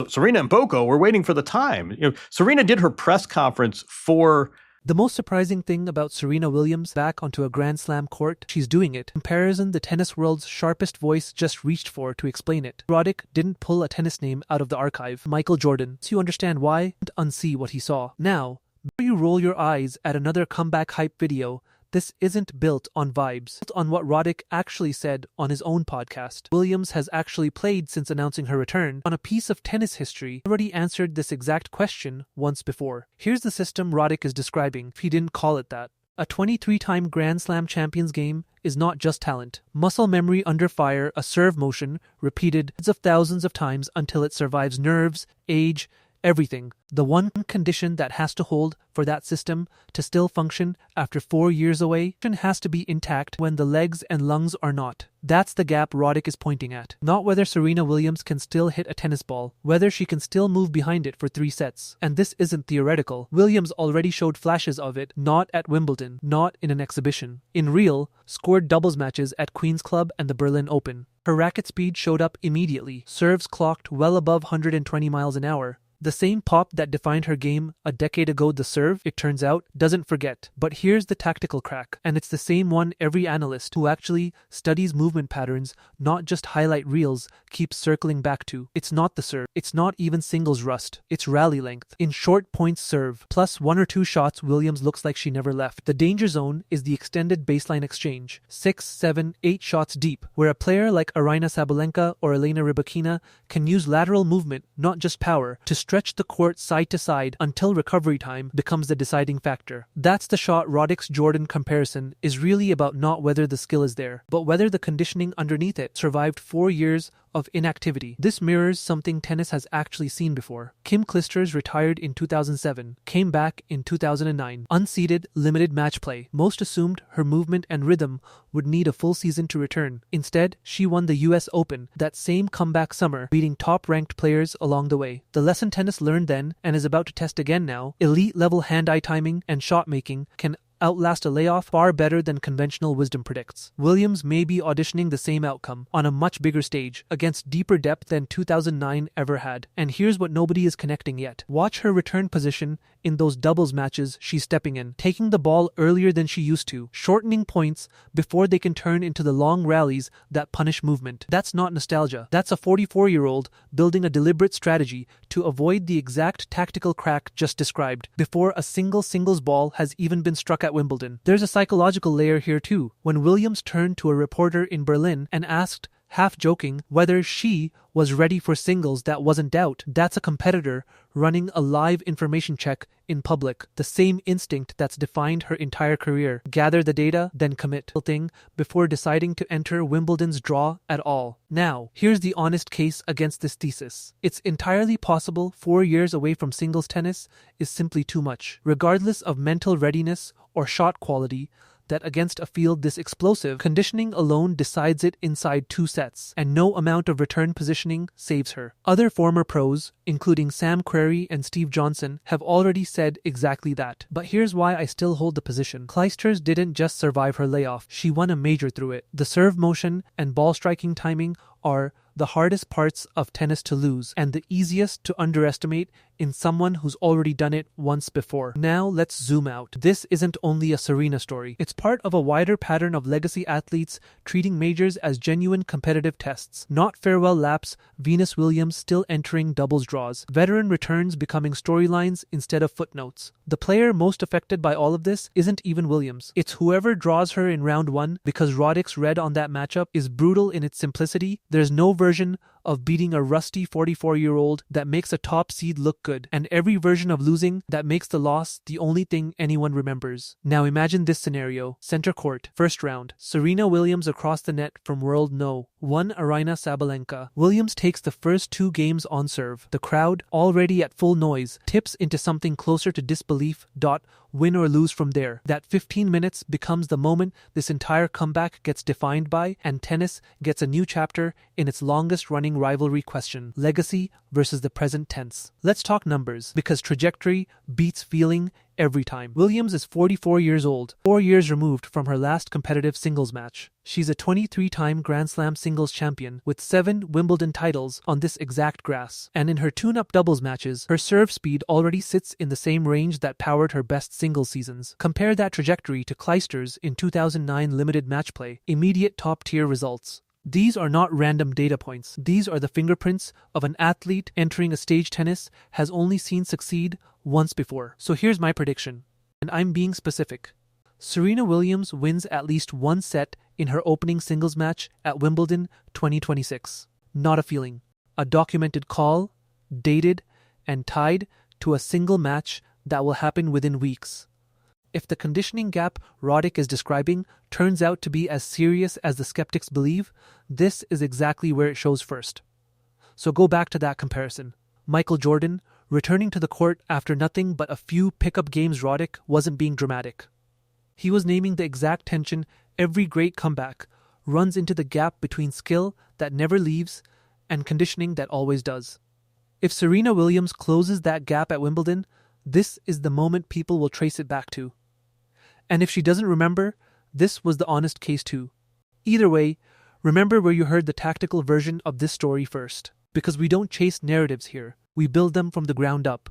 Serena and Boko were waiting for the time. Serena did her press conference for... The most surprising thing about Serena Williams back onto a Grand Slam court, she's doing it. Comparison the tennis world's sharpest voice just reached for to explain it. Roddick didn't pull a tennis name out of the archive. Michael Jordan. So you understand why? And unsee what he saw. Now, before you roll your eyes at another comeback hype video, this isn't built on vibes. It's built on what Roddick actually said on his own podcast. Williams has actually played since announcing her return. On a piece of tennis history, already answered this exact question once before. Here's the system Roddick is describing, if he didn't call it that. A 23-time Grand Slam champions game is not just talent. Muscle memory under fire, a serve motion, repeated tens of thousands of times until it survives nerves, age, everything. The one condition that has to hold for that system to still function after 4 years away has to be intact when the legs and lungs are not. That's the gap Roddick is pointing at. Not whether Serena Williams can still hit a tennis ball, whether she can still move behind it for 3 sets. And this isn't theoretical. Williams already showed flashes of it, not at Wimbledon, not in an exhibition. In real, scored doubles matches at Queen's Club and the Berlin Open. Her racket speed showed up immediately. Serves clocked well above 120 miles an hour. The same pop that defined her game a decade ago, the serve, it turns out, doesn't forget. But here's the tactical crack, and it's the same one every analyst who actually studies movement patterns, not just highlight reels, keeps circling back to. It's not the serve. It's not even singles rust. It's rally length. In short points serve, plus 1 or 2 shots, Williams looks like she never left. The danger zone is the extended baseline exchange, 6, 7, 8 shots deep, where a player like Aryna Sabalenka or Elena Rybakina can use lateral movement, not just power, to stretch the court side to side until recovery time becomes the deciding factor. That's the shot. Roddick's Jordan comparison is really about not whether the skill is there, but whether the conditioning underneath it survived 4 years of inactivity. This mirrors something tennis has actually seen before. Kim Clijsters retired in 2007, came back in 2009. Unseeded, limited match play. Most assumed her movement and rhythm would need a full season to return. Instead, she won the US Open that same comeback summer, beating top-ranked players along the way. The lesson tennis learned then, and is about to test again now, elite-level hand-eye timing and shot-making can outlast a layoff far better than conventional wisdom predicts. Williams may be auditioning the same outcome on a much bigger stage against deeper depth than 2009 ever had. And here's what nobody is connecting yet. Watch her return position in those doubles matches she's stepping in, taking the ball earlier than she used to, shortening points before they can turn into the long rallies that punish movement. That's not nostalgia. That's a 44-year-old building a deliberate strategy to avoid the exact tactical crack just described before a single singles ball has even been struck at Wimbledon. There's a psychological layer here too. When Williams turned to a reporter in Berlin and asked, half joking, whether she was ready for singles, that wasn't doubt. That's a competitor running a live information check in public. The same instinct that's defined her entire career. Gather the data, then commit. Thing before deciding to enter Wimbledon's draw at all. Now, here's the honest case against this thesis. It's entirely possible 4 years away from singles tennis is simply too much. Regardless of mental readiness or shot quality, that against a field this explosive, conditioning alone decides it inside 2 sets, and no amount of return positioning saves her. Other former pros, including Sam Querrey and Steve Johnson, have already said exactly that. But here's why I still hold the position. Clijsters didn't just survive her layoff, she won a major through it. The serve motion and ball striking timing are the hardest parts of tennis to lose, and the easiest to underestimate in someone who's already done it once before. Now let's zoom out. This isn't only a Serena story. It's part of a wider pattern of legacy athletes treating majors as genuine competitive tests. Not farewell laps, Venus Williams still entering doubles draws. Veteran returns becoming storylines instead of footnotes. The player most affected by all of this isn't even Williams. It's whoever draws her in round 1, because Roddick's read on that matchup is brutal in its simplicity. There's no version of beating a rusty 44-year-old that makes a top seed look good, and every version of losing that makes the loss the only thing anyone remembers. Now imagine this scenario. Center court, first round. Serena Williams across the net from world no. 1 Aryna Sabalenka. Williams takes the first 2 games on serve. The crowd, already at full noise, tips into something closer to disbelief. Win or lose from there. That 15 minutes becomes the moment this entire comeback gets defined by, and tennis gets a new chapter in its longest running long-running rivalry question, legacy versus the present tense. Let's talk numbers, because trajectory beats feeling every time. Williams is 44 years old, 4 years removed from her last competitive singles match. She's a 23-time Grand Slam singles champion with 7 Wimbledon titles on this exact grass. And in her tune-up doubles matches, her serve speed already sits in the same range that powered her best singles seasons. Compare that trajectory to Clijsters in 2009 limited match play. Immediate top-tier results. These are not random data points. These are the fingerprints of an athlete entering a stage tennis has only seen succeed once before. So here's my prediction, and I'm being specific. Serena Williams wins at least one set in her opening singles match at Wimbledon 2026. Not a feeling. A documented call, dated, and tied to a single match that will happen within weeks. If the conditioning gap Roddick is describing turns out to be as serious as the skeptics believe, this is exactly where it shows first. So go back to that comparison. Michael Jordan, returning to the court after nothing but a few pickup games. Roddick wasn't being dramatic. He was naming the exact tension every great comeback runs into, the gap between skill that never leaves and conditioning that always does. If Serena Williams closes that gap at Wimbledon, this is the moment people will trace it back to. And if she doesn't remember, this was the honest case too. Either way, remember where you heard the tactical version of this story first. Because we don't chase narratives here, we build them from the ground up.